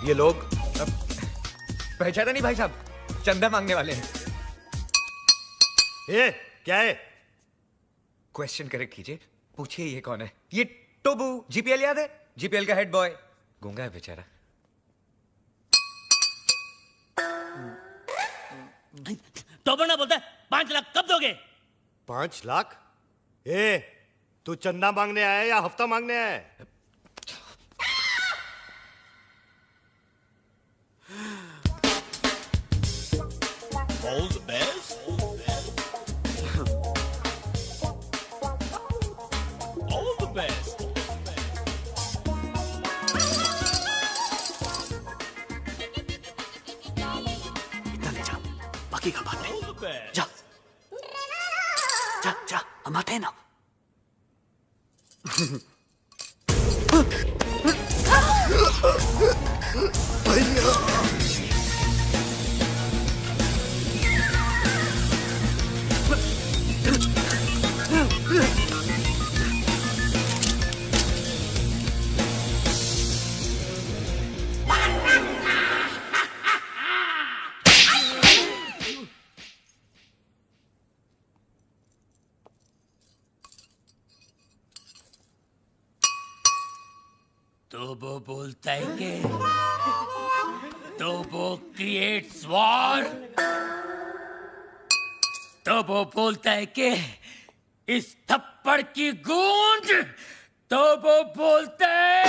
ये लोग पहचाना नहीं भाई साहब, चंदा मांगने वाले हैं। ये क्या है? क्वेश्चन करेक्ट कीजिए, पूछिए ये कौन है? ये टोबू, जीपीएल याद है? जीपीएल का हेड बॉय, गूंगा है बेचारा। टोबू ना बोलता है 5 लाख कब दोगे? 5 लाख? ए, तू चंदा मांगने आया है या हफ्ता मांगने आया है? All the best. All the best. इतना ले जा, बाकी का बात है। All the best. जा जा जा, हम आते हैं ना। तो वो बोलता है कि तो वो क्रिएट्स वॉर। तो वो बोलता है कि इस थप्पड़ की गूंज। तो वो बोलता है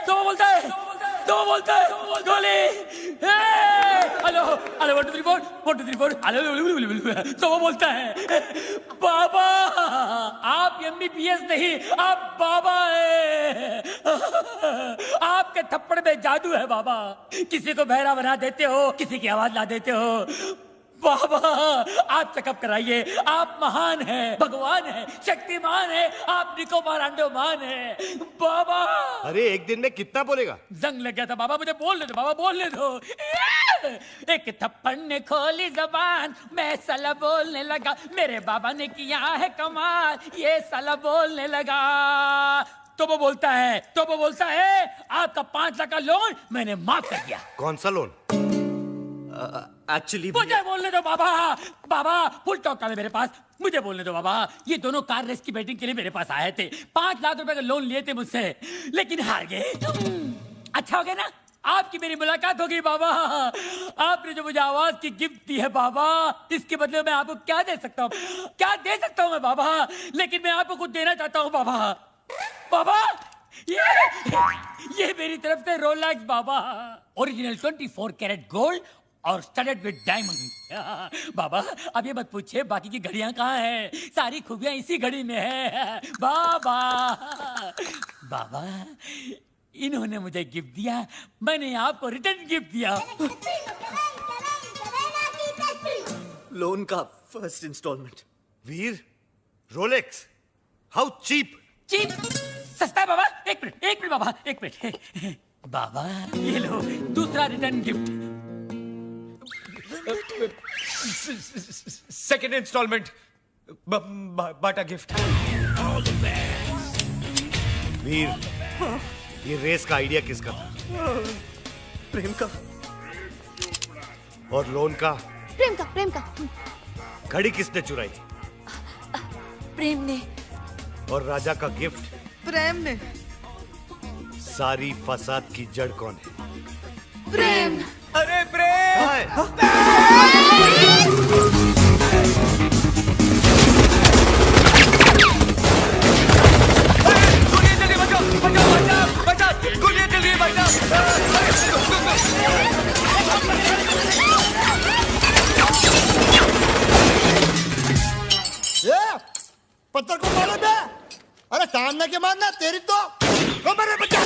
तो वो बोलता है गोली। Hello hello 1 2 3 4 1 2 3 4 hello. तो वो बोलता है बाबा आप एमबीबीएस नहीं, आप बाबा है। आपके थप्पड़ में जादू है बाबा। किसी को बहरा बना देते हो, किसी की आवाज ला देते हो। बाबा आप चेकअप कराइए, आप महान हैं, भगवान हैं, शक्तिमान हैं, आप निकोबार अंडोमान हैं बाबा। अरे एक दिन में कितना बोलेगा? जंग लग गया था बाबा, मुझे बोलने दो बाबा, बोलने दो। एक थप्पड़ ने खोली जबान, मैं साला बोलने लगा। मेरे बाबा ने किया है कमाल, ये साला बोलने लगा। तो वो बोलता है आपका 5 लाख का लोन मैंने माफ कर दिया। कौन सा लोन? एक्चुअली मुझे बोलने दो बाबा फुल टॉक है मेरे पास। मुझे बोलने दो बाबा। ये दोनों कार रेस की बैटिंग के लिए मेरे पास आए थे। 5 लाख रुपए का लोन लिए थे मुझसे, लेकिन हार गए। अच्छा हो गया ना, आपकी मेरी मुलाकात हो गई बाबा। आपने जो मुझे आवाज की गिफ्ट दी है बाबा, इसके बदले मैं आपको क्या दे सकता हूँ? क्या दे सकता हूँ मैं बाबा? लेकिन मैं आपको कुछ देना चाहता हूँ बाबा। ये मेरी तरफ से रोलेक्स बाबा, ओरिजिनल 24 कैरेट गोल्ड और स्टडेड विद डायमंड। बाबा अब ये मत पूछिए बाकी की घड़ियां कहाँ हैं, सारी खूबियां इसी घड़ी में है बाबा। इन्होंने मुझे गिफ्ट दिया, मैंने आपको रिटर्न गिफ्ट दिया। लोन का first instalment. Veer, Rolex, how cheap? Cheap सस्ता है बाबा। एक मिनट बाबा, एक मिनट बाबा, ये लो दूसरा रिटर्न गिफ्ट। सेकेंड इंस्टॉलमेंट, बाटा गिफ्ट। वीर, ये रेस का आइडिया किसका था? प्रेम का। और लोन का? प्रेम का। घड़ी किसने चुराई? प्रेम ने। और राजा का गिफ्ट? प्रेम ने। सारी फसाद की जड़ कौन है? प्रेम। अरे प्रेम! गोलियां चल रही, बचाओ! गोलियां चल रही है भाई साहब। पत्थर को मारो बे! अरे सामने के मारना, तेरी तो मारे बच्चा।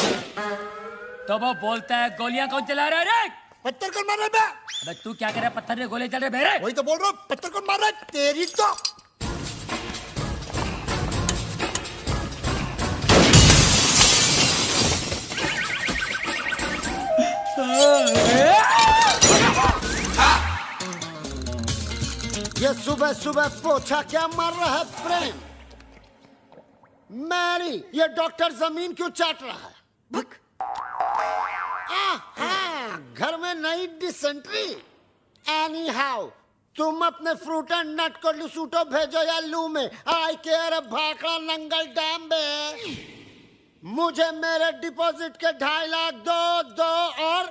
तो वो बोलता है गोलियां कौन चला रहा है रे? पत्थर को मार रहा बे! अबे तू क्या कर रहा है? पत्थर ने गोले चल रहे मेरे। वही तो बोल रहा हूँ, पत्थर को मार रहा है, तेरी तो। ये सुबह सुबह पोछा क्या मार रहा है प्रेम? मैरी, ये डॉक्टर जमीन क्यों चाट रहा है? घर में नई डिसेंट्री। एनी हाउ तुम अपने फ्रूट एंड नट को लुसूटो भेजो या लू में, आई केयर भाखड़ा नंगल डैम में। मुझे मेरे डिपॉजिट के 2.5 लाख दो और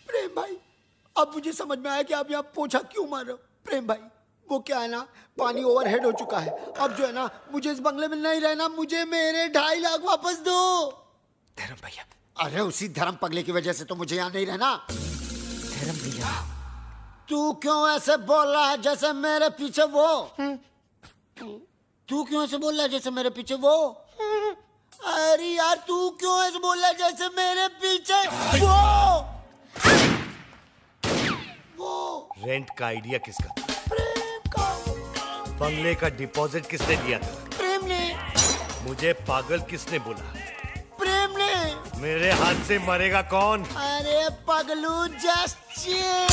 प्रेम भाई, अब मुझे समझ में आया कि आप यहाँ पोछा क्यों मार रहे हो। प्रेम भाई, वो क्या है ना, पानी ओवरहेड हो चुका है। अब जो है ना, मुझे इस बंगले में नहीं रहना, मुझे मेरे 2.5 लाख वापस दो। धर्म भैया, अरे उसी धर्म पगले की वजह से तो मुझे यहाँ नहीं रहना। धर्म भैया, तू क्यों ऐसे बोल रहा है जैसे मेरे पीछे वो? तू क्यों ऐसे बोल रहा है जैसे मेरे पीछे वो? अरे यार, तू क्यों ऐसे बोल रहा है जैसे मेरे पीछे वो? रेंट का आइडिया किसका था? प्रेम का। बंगले का डिपॉजिट किसने दिया था? प्रेम ने। मुझे पागल किसने बोला? प्रेम ने। मेरे हाथ से मरेगा कौन? अरे पगलू, जस्ट चिल।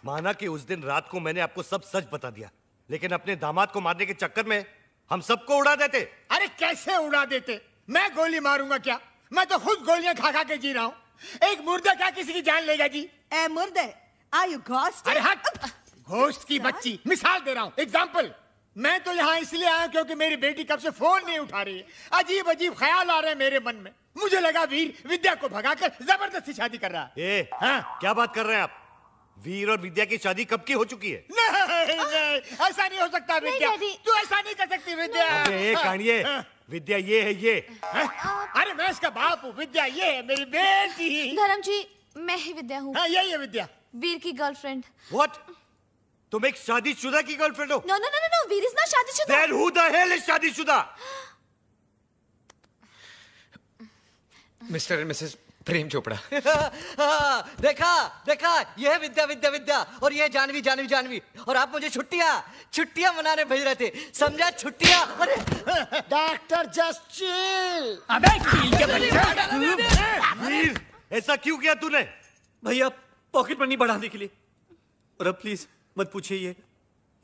माना कि उस दिन रात को मैंने आपको सब सच बता दिया, लेकिन अपने दामाद को मारने के चक्कर में हम सबको उड़ा देते। अरे कैसे उड़ा देते? मैं गोली मारूंगा क्या? मैं तो खुद गोलियां खा खा के जी रहा हूँ। एक मुर्दा क्या किसी की जान लेगा जी? ए मुर्दे, आर यू घोस्ट? अरे हट, घोस्ट की बच्ची। मिसाल दे रहा हूँ, एग्जाम्पल। मैं तो यहाँ इसलिए आया क्योंकि मेरी बेटी कब से फोन नहीं उठा रही है। अजीब अजीब ख्याल आ रहे हैं मेरे मन में। मुझे लगा वीर विद्या को भगाकर जबरदस्ती शादी कर रहा है। हाँ? क्या बात कर रहे हैं आप? वीर और विद्या की शादी कब की हो चुकी है? नहीं, ऐसा नहीं हो सकता विद्या। तू ऐसा नहीं कर सकती विद्या। अबे कानिए, विद्या ये है ये। अरे मैं इसका बाप हूँ, विद्या ये है मेरी बेटी। धर्म जी, मैं ही विद्या हूँ। हाँ, यही है विद्या। वीर की गर्लफ्रेंड। What? तुम एक शादीशुदा की गर्लफ्रेंड हो? No no no no, Veer is not शादीशुदा। Then who the hell is शादीशुदा? Mr and Mrs Prem Chopra. देखा देखा, ये है विद्या विद्या विद्या, और ये है जानवी जानवी जानवी, और आप मुझे छुट्टियां मनाने भेज रहे थे, समझा? छुट्टियां। अरे डॉक्टर, जस्ट चिल। अबे कील के बच्चे। वीर, ऐसा क्यों किया तूने? भैया, पॉकेट मनी बढ़ाने के लिए। और अब प्लीज मत पूछिए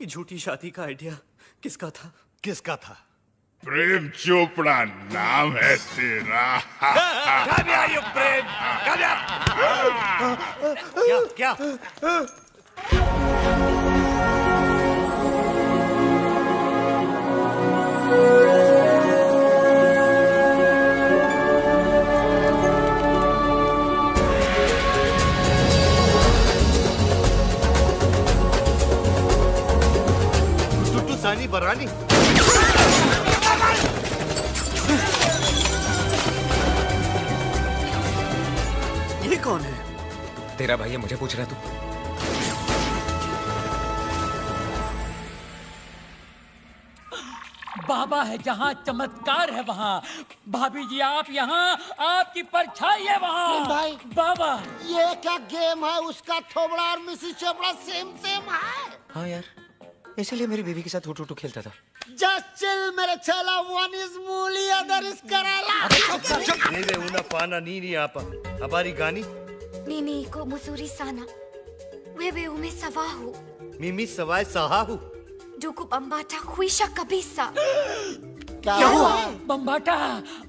ये झूठी शादी का आइडिया किसका था? किसका था? प्रेम चोपड़ा नाम है तेरा। Come here, you Prem. Come here। क्या? टुटू सानी बरानी। ये कौन है? तेरा भाई है, मुझे पूछ रहा तू? बाबा है जहाँ चमत्कार है वहाँ। भाभी जी आप यहाँ, आपकी परछाई है वहाँ। भाई, बाबा, ये क्या गेम है? उसका थोबड़ा और मिसिस चोपड़ा सेम सेम है। हाँ यार, इसीलिए मेरी बीवी के साथ हुटू खेलता था। जस्ट चिल मेरे चेला, वन इज मूली, अदर इज कराला। Deve una pana nini apa. Habari gani? Nini ko musuri sana. Wewe umesawahu. Mimi sawai sahahu. Duku bambata huisha kabisa. क्या हुआ? बम्बाटा।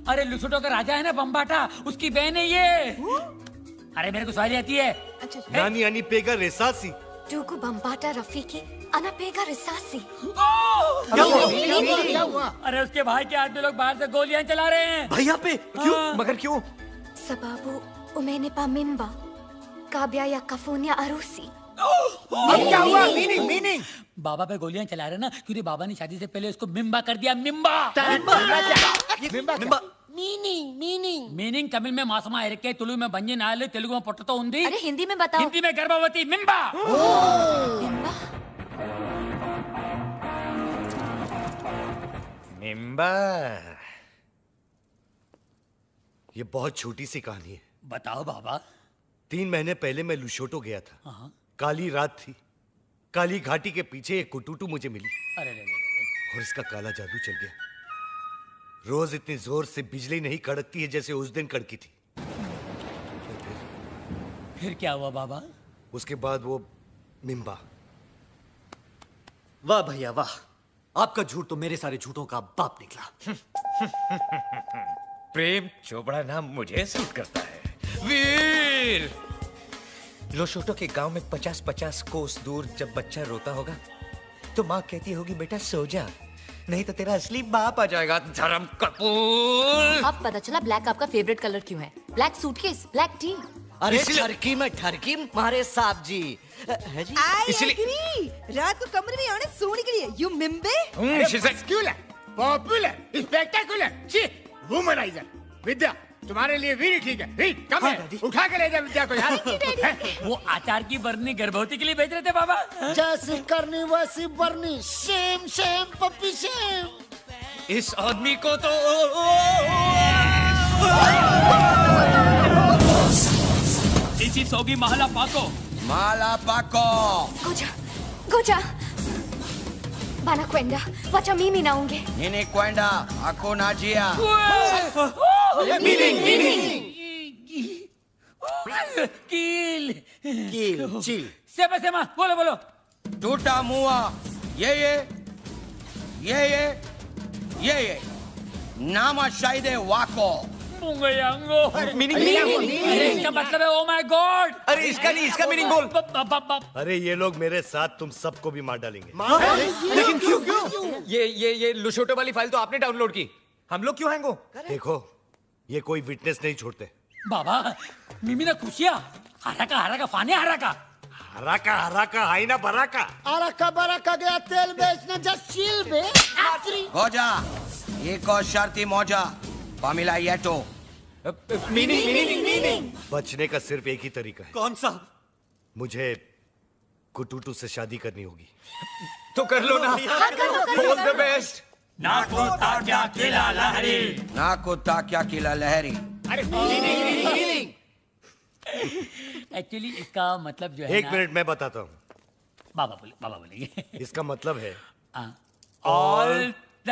अरे लुसुटो का राजा है ना बम्बाटा, उसकी बहन है ये। अरे मेरे को सवाल आती है। अच्छा, Nani ani pega resasi. Duku bambata Rafiki, ana pega risasi. क्या हुआ? अरे उसके भाई के आदमी लोग बाहर से गोलियां चला रहे हैं। भैया पे क्यों? मगर क्यों? Sababu umenipa mimba. Kabya ya kafunya arusi. अब क्या हुआ? मीनिंग। बाबा पे गोलियां चला रहे ना, क्योंकि बाबा ने शादी से पहले उसको मिम्बा कर दिया। मिम्बा मीनिंग तमिल में मासमा इरके, तुलु में बंजी नाले, तेलुगु में पोटतो उंदी, अरे हिंदी में बताओ। हिंदी में गर्भवती। मिम्बा। मिम्बा? मिम्बा। ये बहुत छोटी सी कहानी है। बताओ बाबा। 3 महीने पहले मैं लुशोटो गया था। काली रात थी। काली घाटी के पीछे एक कुटुटू मुझे मिली अरे रे रे रे। और इसका काला जादू चल गया। रोज इतनी जोर से बिजली नहीं कड़कती है जैसे उस दिन कड़की थी। फिर क्या हुआ बाबा? उसके बाद वो मिम्बा। वाह भैया वाह, आपका झूठ तो मेरे सारे झूठों का बाप निकला। प्रेम चोपड़ा नाम मुझे सूट करता है। वीर लोशोटो के गांव में 50-50 कोस दूर जब बच्चा रोता होगा तो माँ कहती होगी बेटा सो जा, नहीं तो तेरा असली बाप आ जाएगा। धर्म कपूर। अब पता चला ब्लैक आपका फेवरेट कलर क्यों है। Black suitcase, black T. अरे ठरकी में ठरकी मारे साहब जी है जी। आई इसलिए- एग्री, रात को कमरे में आने सोने के लिए यू मिम्बे। मस्क्यूलर, पॉपुलर, स्पेक्टेकुलर, ची, वुमनाइजर। विद्या, तुम्हारे लिए वीर ठीक है। वीर, कम है। उठा के ले जा विद्या को यार। वो आचार की बरनी गर्भवती के लिए भेज रहे थे बाबा। जैसी करनी वैसी बरनी। सेम सेम पप्पी सेम। इस आदमी को तो इसी सोगी महला पाको। Goja, Goja. Bana kwenda, wacha mimi naonge. कील Kill, chill. सेमा सेमा बोलो बोलो। टूटा मुआ ये नामा शायदे वाको। मुंगयांगो। मीनिंग अरे इसका मतलब है ओ माय गॉड। अरे इसका नहीं, इसका मीनिंग बोल। अरे ये लोग मेरे साथ तुम सबको भी मार डालेंगे। लेकिन क्यों क्यों? ये लुशोटो वाली फाइल तो आपने डाउनलोड की, हम लोग क्यों हैंग हो? देखो, ये कोई विटनेस नहीं छोड़ते। बाबा मिमी ना खुशिया हरा का फाने हरा का हाई ना बरा का। अरका बरका गया तेल बेचने जस्ट चिल बे। गोजा एक और शर्ती मौजा पामिला येटो। मीनिंग बचने का सिर्फ एक ही तरीका है। कौन सा? मुझे कुटुटू से शादी करनी होगी। तो कर लो ना। All the best. नाको ताक्या किला लहरी। एक्चुअली इसका मतलब जो है एक मिनट मैं बताता हूँ। बाबा बोलेंगे। इसका मतलब है ऑल द